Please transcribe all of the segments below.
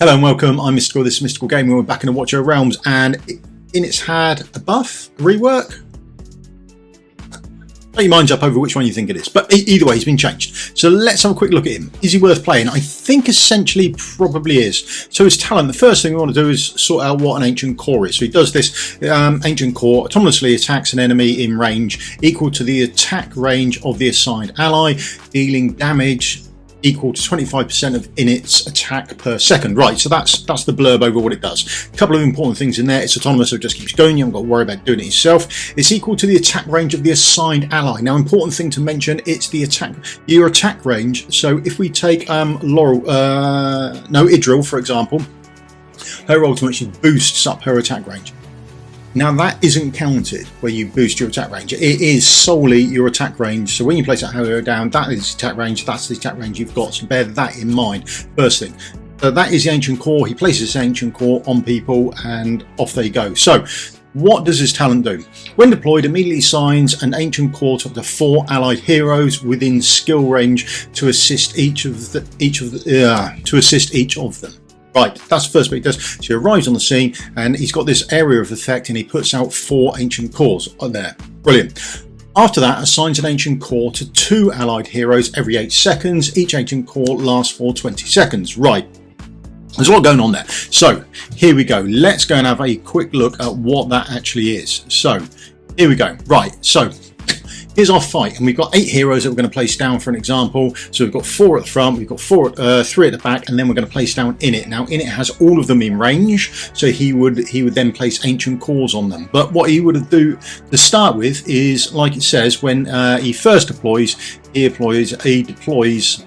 Hello and welcome, I'm Mystical, this is Mystical Gaming. We're back in the Watcher Realms and Init's had a buff, a rework. Make your minds up over which one you think it is, but either way he's been changed. So let's have a quick look at him. Is he worth playing? I think essentially probably is. So his talent, the first thing we want to do is sort out what an ancient core is. So he does this ancient core autonomously attacks an enemy in range equal to the attack range of the assigned ally, dealing damage equal to 25% of Init's attack per second. Right, so that's the blurb over what it does. A couple of important things in there. It's autonomous, so it just keeps going. You haven't got to worry about doing it yourself. It's equal to the attack range of the assigned ally. Now, important thing to mention, it's the your attack range. So if we take Idril, for example, her ultimate, she boosts up her attack range. Now that isn't counted where you boost your attack range. It is solely your attack range. So when you place that arrow down, that is attack range, that's the attack range you've got. So bear that in mind. First thing. So that is the ancient core. He places the ancient core on people and off they go. So what does his talent do? When deployed, immediately assigns an ancient core to up to 4 allied heroes within skill range to assist each of them. Right, that's the first bit he does. So he arrives on the scene and he's got this area of effect and he puts out 4 ancient cores on there. Brilliant. After that, assigns an ancient core to 2 allied heroes every 8 seconds. Each ancient core lasts for 20 seconds. Right, there's a lot going on there. So here we go. Let's go and have a quick look at what that actually is. So here we go. Right, so here's our fight, and we've got 8 heroes that we're going to place down for an example. So we've got 4 at the front, we've got 3 at the back, and then we're going to place down Init. Now Init has all of them in range, so he would then place ancient cores on them. But what he would do to start with is, like it says, when he first deploys, he deploys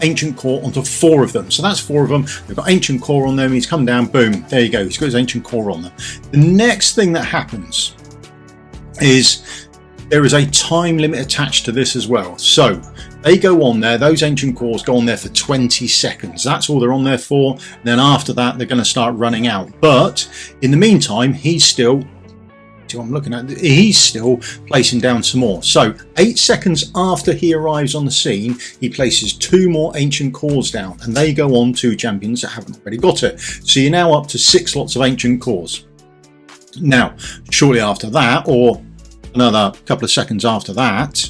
ancient core onto 4 of them. So that's 4 of them. We've got ancient core on them. He's come down, boom, there you go. He's got his ancient core on them. The next thing that happens is there is a time limit attached to this as well. So they go on there, those ancient cores go on there for 20 seconds. That's all they're on there for. And then after that, they're going to start running out. But in the meantime, he's still placing down some more. So 8 seconds after he arrives on the scene, he places 2 more ancient cores down, and they go on to champions that haven't already got it. So you're now up to 6 lots of ancient cores. Now, shortly after that, or another couple of seconds after that,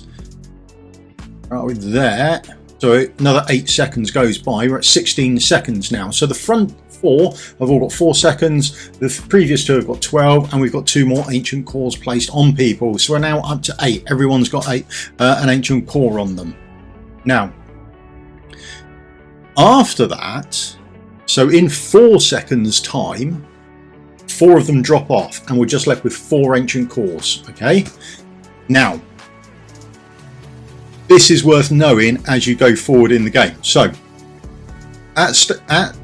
are we there? So another 8 seconds goes by. We're at 16 seconds now. So the front 4 have all got 4 seconds. The previous 2 have got 12, and we've got 2 more ancient cores placed on people. So we're now up to 8. Everyone's got an ancient core on them. Now, after that, so in 4 seconds time, 4 of them drop off and we're just left with 4 ancient cores. Okay, now this is worth knowing as you go forward in the game. So at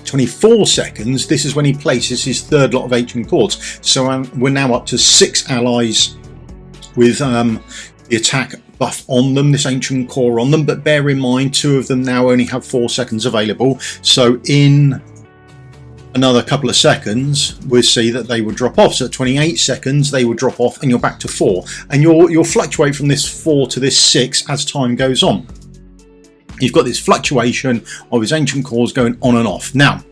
24 seconds, this is when he places his 3rd lot of ancient cores. So we're now up to 6 allies with the attack buff on them, this ancient core on them. But bear in mind, 2 of them now only have 4 seconds available. So in another couple of seconds, we'll see that they will drop off. So at 28 seconds, they will drop off, and you're back to 4. And you'll fluctuate from this 4 to this 6 as time goes on. You've got this fluctuation of his ancient cores going on and off. Now,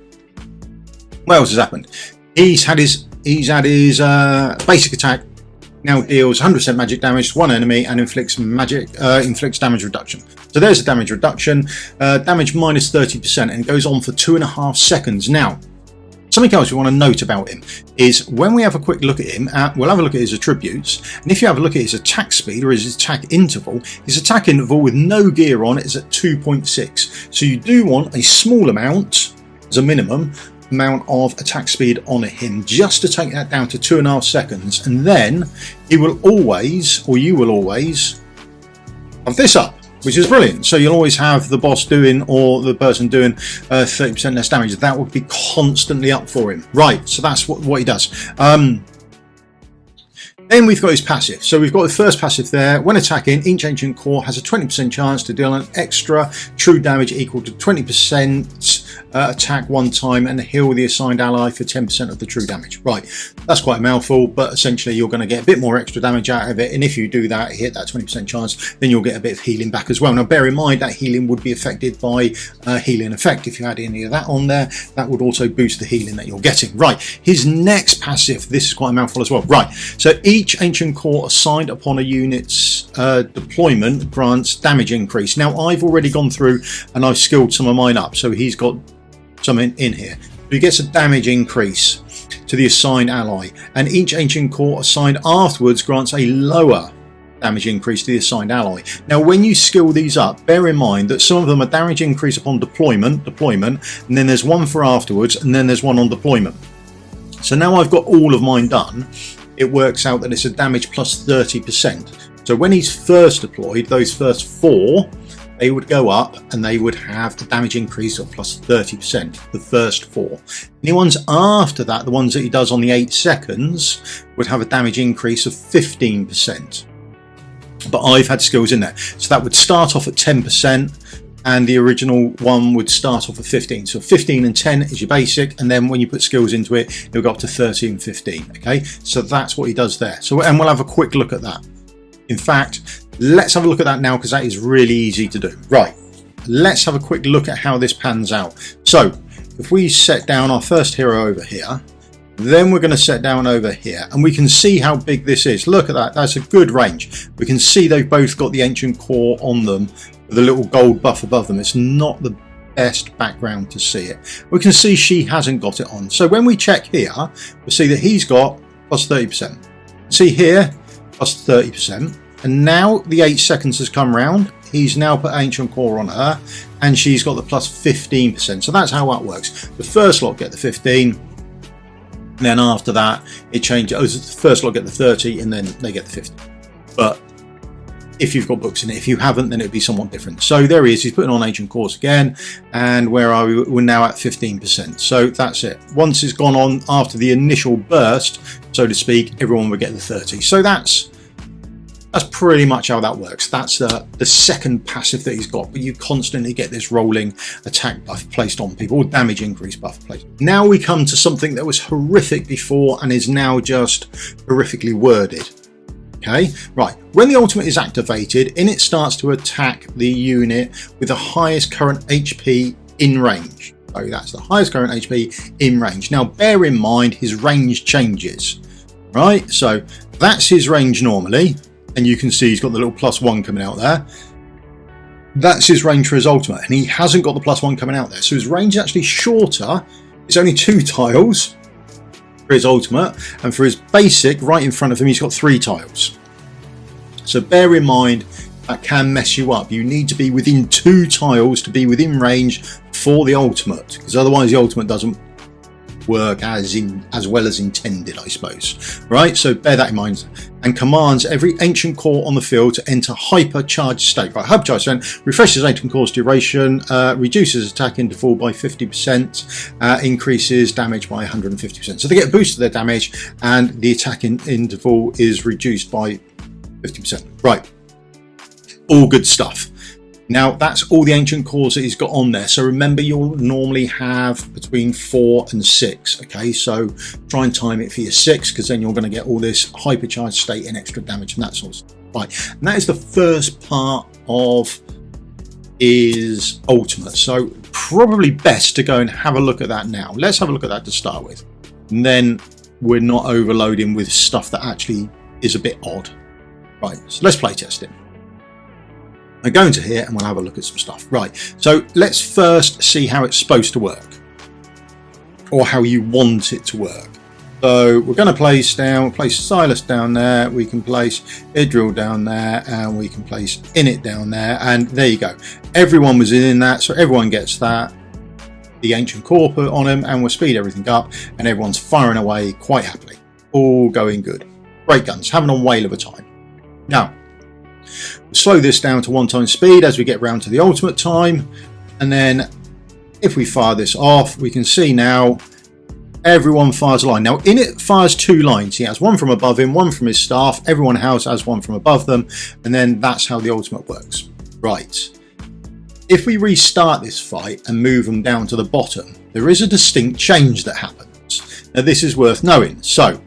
what else has happened? He's had his basic attack. Now deals 100% magic damage to one enemy and inflicts damage reduction. So there's a damage reduction, damage minus 30%, and it goes on for 2.5 seconds. Now, something else we want to note about him is when we have a quick look at him, we'll have a look at his attributes, and if you have a look at his attack speed or his attack interval with no gear on it is at 2.6. So you do want a small amount, as a minimum, amount of attack speed on him, just to take that down to 2.5 seconds, and then you will always have this up, which is brilliant. So you'll always have the boss doing, or the person doing 30% less damage. That would be constantly up for him. Right, so that's what he does. Then we've got his passive. So we've got the first passive there. When attacking, each ancient core has a 20% chance to deal an extra true damage equal to 20% attack one time and heal the assigned ally for 10% of the true damage. Right, that's quite a mouthful, but essentially you're going to get a bit more extra damage out of it. And if you do that, hit that 20% chance, then you'll get a bit of healing back as well. Now bear in mind that healing would be affected by healing effect. If you had any of that on there, that would also boost the healing that you're getting. Right, his next passive, this is quite a mouthful as well. Right, so each ancient core assigned upon a unit's deployment grants damage increase. Now I've already gone through and I've skilled some of mine up, so he's got something in here. He gets a damage increase to the assigned ally, and each ancient core assigned afterwards grants a lower damage increase to the assigned ally. Now when you skill these up, bear in mind that some of them are damage increase upon deployment, and then there's one for afterwards, and then there's one on deployment. So now I've got all of mine done, it works out that it's a damage plus 30%. So when he's first deployed, those first 4, they would go up and they would have the damage increase of plus 30%, the first 4. Any ones after that, the ones that he does on the 8 seconds, would have a damage increase of 15%. But I've had skills in there. So that would start off at 10%, and the original one would start off at 15. So 15 and 10 is your basic, and then when you put skills into it, it'll go up to 30 and 15. Okay, so that's what he does there. So, and we'll have a quick look at that. In fact, let's have a look at that now, because that is really easy to do. Right, let's have a quick look at how this pans out. So if we set down our first hero over here, then we're going to set down over here, and we can see how big this is. Look at that, that's a good range. We can see they've both got the ancient core on them with a little gold buff above them. It's not the best background to see it. We can see she hasn't got it on. So when we check here, we'll see that he's got plus 30%. See here, plus 30%. And now the 8 seconds has come round. He's now put ancient core on her, and she's got the plus 15%. So that's how that works. The first lot get the 15, and then after that it changes. The first lot get the 30, and then they get the 50. But if you've got books in it, if you haven't, then it'd be somewhat different. So there he is, he's putting on ancient cores again, and where are we? We're now at 15%. So that's it. Once it's gone on after the initial burst, so to speak, everyone will get the 30. So that's pretty much how that works. That's the second passive that he's got, but you constantly get this rolling attack buff placed on people, or damage increase buff placed. Now we come to something that was horrific before and is now just horrifically worded. Okay, right, when the ultimate is activated, Init starts to attack the unit with the highest current HP in range. So that's the highest current HP in range. Now bear in mind his range changes, right? So that's his range normally, and you can see he's got the little +1 coming out there. That's his range for his ultimate, and he hasn't got the +1 coming out there. So his range is actually shorter. It's only 2 tiles for his ultimate, and for his basic, right in front of him, he's got 3 tiles. So bear in mind that can mess you up. You need to be within 2 tiles to be within range for the ultimate, because otherwise the ultimate doesn't work as well as intended, I suppose. Right, so bear that in mind. And commands every ancient core on the field to enter hypercharged state. Right, hypercharged state refreshes ancient core's duration, reduces attack interval by 50%, increases damage by 150%. So they get a boost to their damage, and the attack interval is reduced by 50%. Right, all good stuff. Now that's all the ancient cores that he's got on there. So remember, you'll normally have between 4 and 6. Okay, so try and time it for your 6, because then you're going to get all this hypercharged state and extra damage and that sort of stuff. Right, and that is the first part of his ultimate. So probably best to go and have a look at that now. Let's have a look at that to start with, and then we're not overloading with stuff that actually is a bit odd. Right, so let's play test it. I go into here and we'll have a look at some stuff. Right, so let's first see how it's supposed to work, or how you want it to work. So we're going to place Silas down there, we can place Idril down there, and we can place Init down there, and there you go. Everyone was in that, so everyone gets that. The ancient core put on him, and we'll speed everything up, and everyone's firing away quite happily. All going good. Great guns, having a whale of a time. Now, we'll slow this down to 1 time speed as we get round to the ultimate time, and then if we fire this off, we can see now everyone fires a line. Now Init fires 2 lines. He has one from above him, one from his staff. Everyone else has one from above them, and then that's how the ultimate works. Right. If we restart this fight and move them down to the bottom, there is a distinct change that happens. Now this is worth knowing. So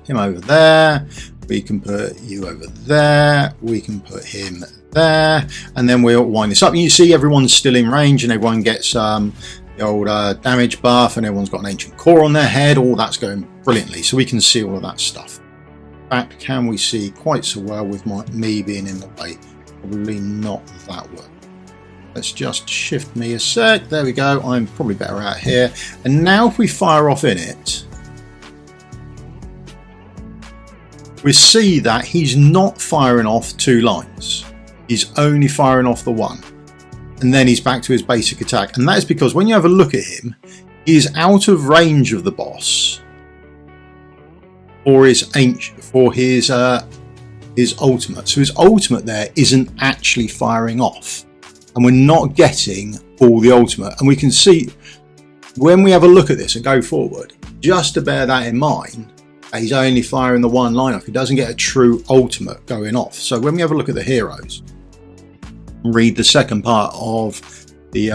him over there, we can put you over there, we can put him there, and then we'll wind this up. And you see everyone's still in range, and everyone gets the old damage buff, and everyone's got an ancient core on their head. All that's going brilliantly, so we can see all of that stuff. In fact, can we see quite so well with me being in the way? Probably not that well. Let's just shift me a sec. There we go. I'm probably better out here. And now if we fire off Init, we see that he's not firing off 2 lines. He's only firing off the one. And then he's back to his basic attack. And that is because when you have a look at him, he is out of range of the boss for his ultimate. So his ultimate there isn't actually firing off. And we're not getting all the ultimate. And we can see when we have a look at this and go forward, just to bear that in mind, he's only firing the 1 line off. He doesn't get a true ultimate going off. So when we have a look at the heroes, read the second part of the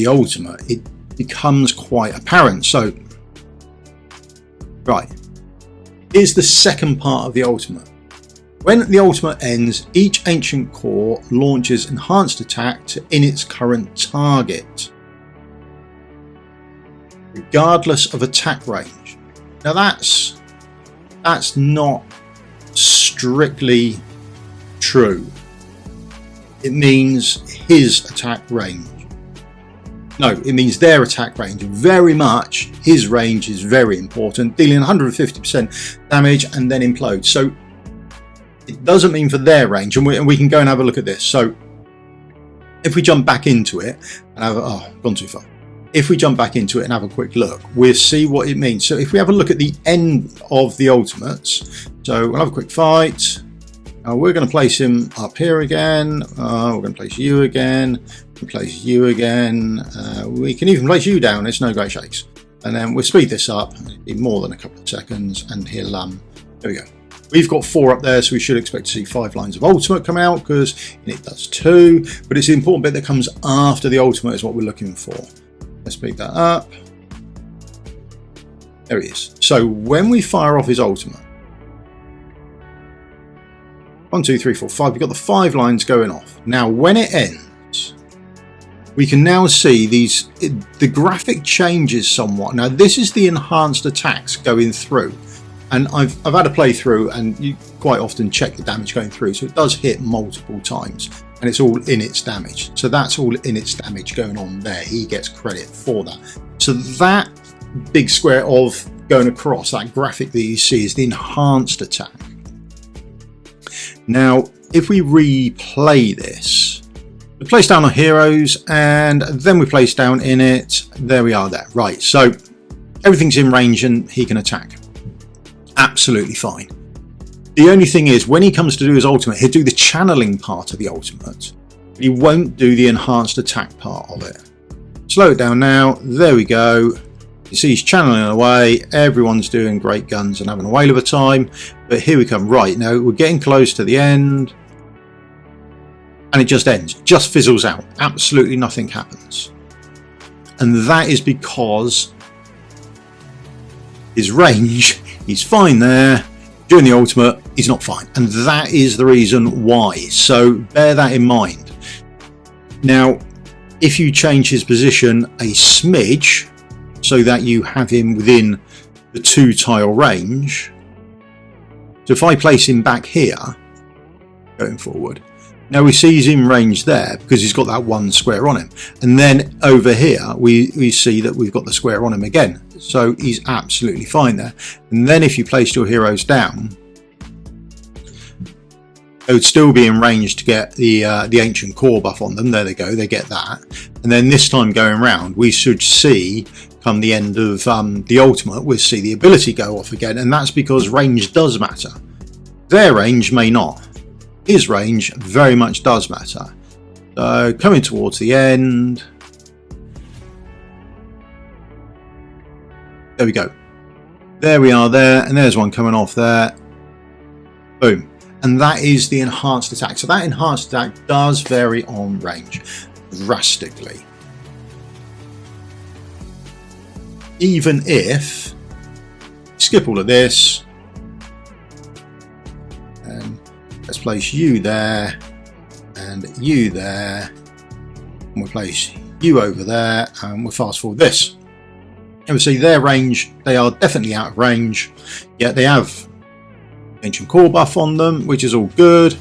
ultimate, it becomes quite apparent. So right, here's the second part of the ultimate. When the ultimate ends, each ancient core launches enhanced attack to Init's current target, regardless of attack range. Now that's not strictly true. It means his attack range. No, it means their attack range. Very much his range is very important, dealing 150% damage and then implode. So it doesn't mean for their range, and we can go and have a look at this. So if we jump back into it and have gone too far. If we jump back into it and have a quick look, we'll see what it means. So if we have a look at the end of the ultimates, so we'll have a quick fight. We're going to place him up here again. We're going to place you again. We'll place you again. We can even place you down. It's no great shakes. And then we'll speed this up. It'll be more than a couple of seconds, and he'll there we go. We've got 4 up there, so we should expect to see 5 lines of ultimate come out, because it does 2. But it's the important bit that comes after the ultimate is what we're looking for. Let's speed that up. There he is. So when we fire off his ultimate, 1, 2, 3, 4, 5. We've got the 5 lines going off. Now, when it ends, we can now see the graphic changes somewhat. Now, this is the enhanced attacks going through. And I've had a playthrough, and you quite often check the damage going through. So it does hit multiple times, and it's all Init's damage. So that's all Init's damage going on there. He gets credit for that. So that big square of going across, that graphic that you see, is the enhanced attack. Now, if we replay this, we place down our heroes, and then we place down Init. There we are there. Right, so everything's in range and he can attack. Absolutely fine. The only thing is, when he comes to do his ultimate, he'll do the channeling part of the ultimate, but he won't do the enhanced attack part of it. Slow it down now. There we go. You see he's channeling away. Everyone's doing great guns and having a whale of a time. But here we come. Right, now we're getting close to the end. And it just ends. Just fizzles out. Absolutely nothing happens. And that is because his range, he's fine there. During the ultimate, he's not fine. And that is the reason why. So bear that in mind. Now, if you change his position a smidge, so that you have him within the 2 tile range. So if I place him back here, going forward, now we see he's in range there because he's got that 1 square on him. And then over here, we see that we've got the square on him again. So he's absolutely fine there. And then if you place your heroes down, they would still be in range to get the ancient core buff on them. There they go, they get that. And then this time going round, we should see, come the end of the ultimate, we'll see the ability go off again, and that's because range does matter. Their range may not. His range very much does matter. So coming towards the end, There we go. There we are there, and there's one coming off there. Boom. And that is the enhanced attack. So that enhanced attack does vary on range drastically. Even if, skip all of this, and let's place you there, and you there, and we'll place you over there, and we'll fast forward this. Obviously their range, they are definitely out of range, yet they have ancient core buff on them, which is all good.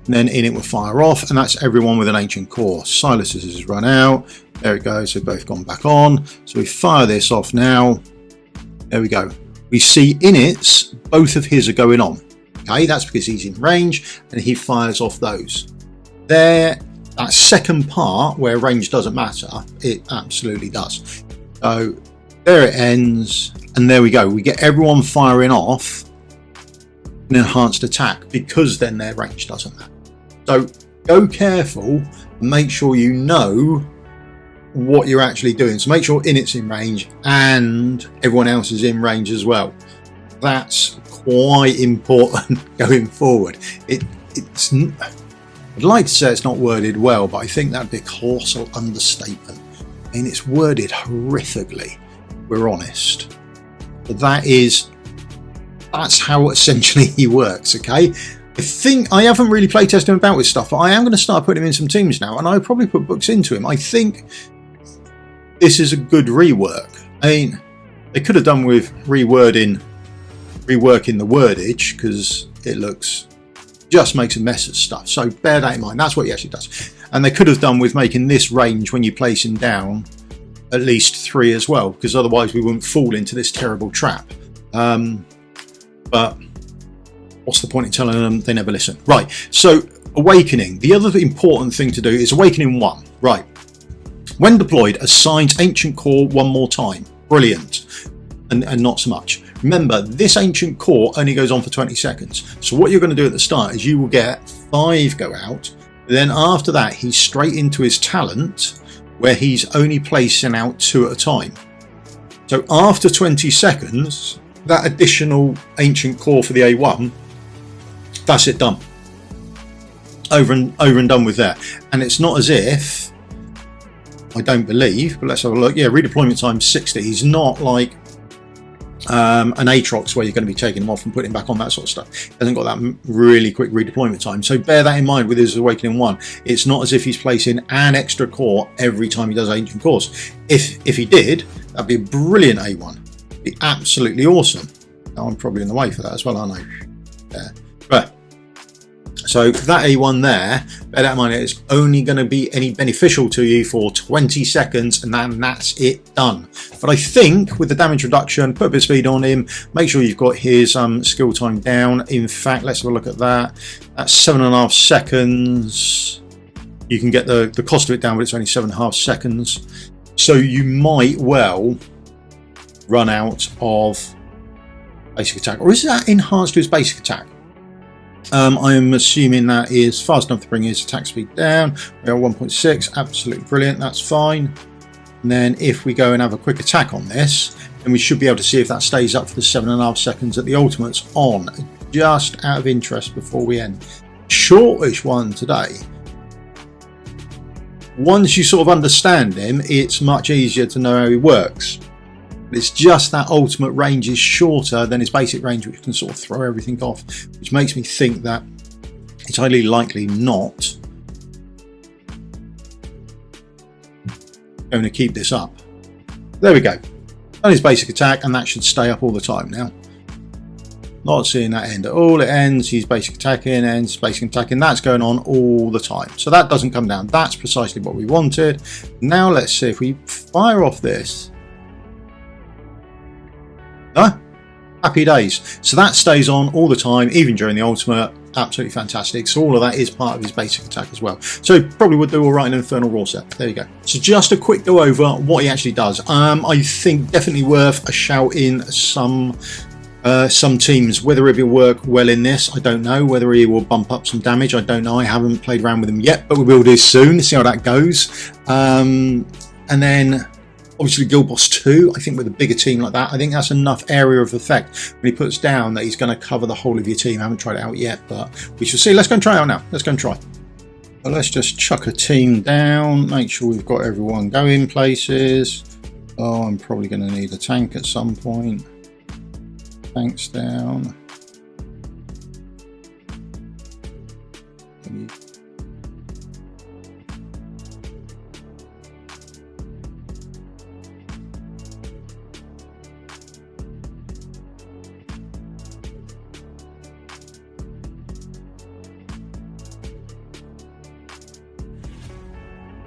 And then Init will fire off, and that's everyone with an ancient core. Silas has run out. There it goes, they've both gone back on. So we fire this off now. There we go. We see Init's, both of his are going on. Okay, that's because he's in range and he fires off those. There, that second part where range doesn't matter, it absolutely does. So there it ends, and there we go. We get everyone firing off an enhanced attack because then their range doesn't matter. So go careful, make sure you know what you're actually doing. So make sure Init's in range and everyone else is in range as well. That's quite important going forward. It's I'd like to say it's not worded well, but I think that'd be a colossal understatement. I mean, it's worded horrifically, we're honest. But that's how essentially he works, okay? I think I haven't really play tested him about with stuff, but I am going to start putting him in some teams now, and I'll probably put books into him. I think this is a good rework. I mean, they could have done with reworking the wordage, because it just makes a mess of stuff. So bear that in mind. That's what he actually does. And they could have done with making this range when you place him down at least 3 as well, because otherwise we wouldn't fall into this terrible trap. But what's the point in telling them? They never listen. Right, so awakening. The other important thing to do is awakening 1. Right, when deployed, assigns ancient core 1 more time. Brilliant. And not so much. Remember, this ancient core only goes on for 20 seconds. So what you're going to do at the start is you will get 5 go out. Then after that, he's straight into his talent, where he's only placing out 2 at a time. So after 20 seconds, that additional ancient core for the A1, that's it, done. Over and done with that. And it's not as if, I don't believe, but let's have a look. Yeah, redeployment time 60. He's not like an Aatrox where you're going to be taking him off and putting him back on, that sort of stuff. He hasn't got that really quick redeployment time. So bear that in mind with his Awakening 1. It's not as if he's placing an extra core every time he does ancient cores. If he did, that'd be a brilliant A1. It'd be absolutely awesome. Now I'm probably in the way for that as well, aren't I? Yeah. But so that A1 there, bear that in mind, it's only going to be any beneficial to you for 20 seconds, and then that's it, done. But I think with the damage reduction, put a bit of speed on him, make sure you've got his skill time down. In fact, let's have a look at that. That's 7.5 seconds. You can get the cost of it down, but it's only 7.5 seconds. So you might well run out of basic attack. Or is that enhanced to his basic attack? I'm assuming that is fast enough to bring his attack speed down. We are 1.6, absolutely brilliant, that's fine. And then if we go and have a quick attack on this, then we should be able to see if that stays up for the 7.5 seconds that the ultimate's on. Just out of interest before we end. Shortish one today. Once you sort of understand him, it's much easier to know how he works. It's just that ultimate range is shorter than his basic range, which can sort of throw everything off, which makes me think that it's highly likely not going to keep this up. There we go. On his basic attack, and that should stay up all the time now. Not seeing that end at all. It ends, he's basic attacking, ends, basic attacking. That's going on all the time. So that doesn't come down. That's precisely what we wanted. Now let's see if we fire off this. No? Happy days. So that stays on all the time, even during the ultimate. Absolutely fantastic. So all of that is part of his basic attack as well. So probably would do all right in an Infernal Raw set. There you go. So just a quick go over what he actually does. I think definitely worth a shout in some teams. Whether it will work well in this, I don't know. Whether he will bump up some damage, I don't know. I haven't played around with him yet, but we will do soon to see how that goes. And then Obviously Guild Boss 2, I think with a bigger team like that, I think that's enough area of effect when he puts down that he's going to cover the whole of your team. I haven't tried it out yet, but we shall see. Let's go and try it out now. Let's go and try. Well, let's just chuck a team down, make sure we've got everyone going places. Oh, I'm probably going to need a tank at some point. Tanks down.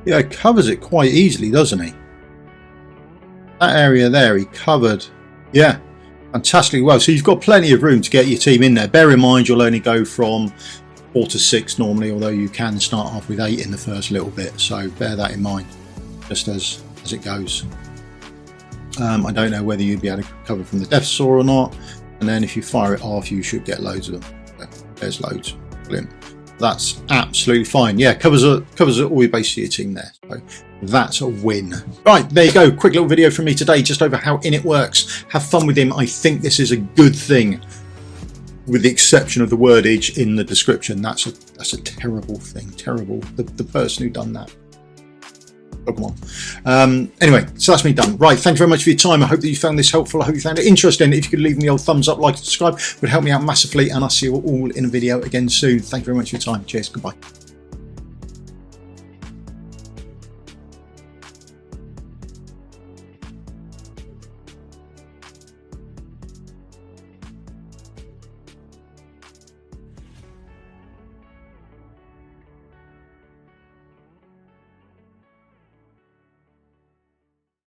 Yeah, he covers it quite easily, doesn't he? That area there, he covered. Yeah, fantastically well. So you've got plenty of room to get your team in there. Bear in mind, you'll only go from 4 to 6 normally, although you can start off with 8 in the first little bit. So bear that in mind, just as it goes. I don't know whether you'd be able to cover from the Death Saw or not. And then if you fire it off, you should get loads of them. There's loads. Brilliant. That's absolutely fine. Yeah, covers all your base of your team there. So that's a win. Right, there you go. Quick little video from me today just over how Init works. Have fun with him. I think this is a good thing, with the exception of the wordage in the description. That's a terrible thing. Terrible. The person who done that. Oh, come on. Anyway, so that's me done. Right, thank you very much for your time. I hope that you found this helpful. I hope you found it interesting. If you could leave me the old thumbs up, like, subscribe, would help me out massively. And I'll see you all in a video again soon. Thank you very much for your time. Cheers. Goodbye.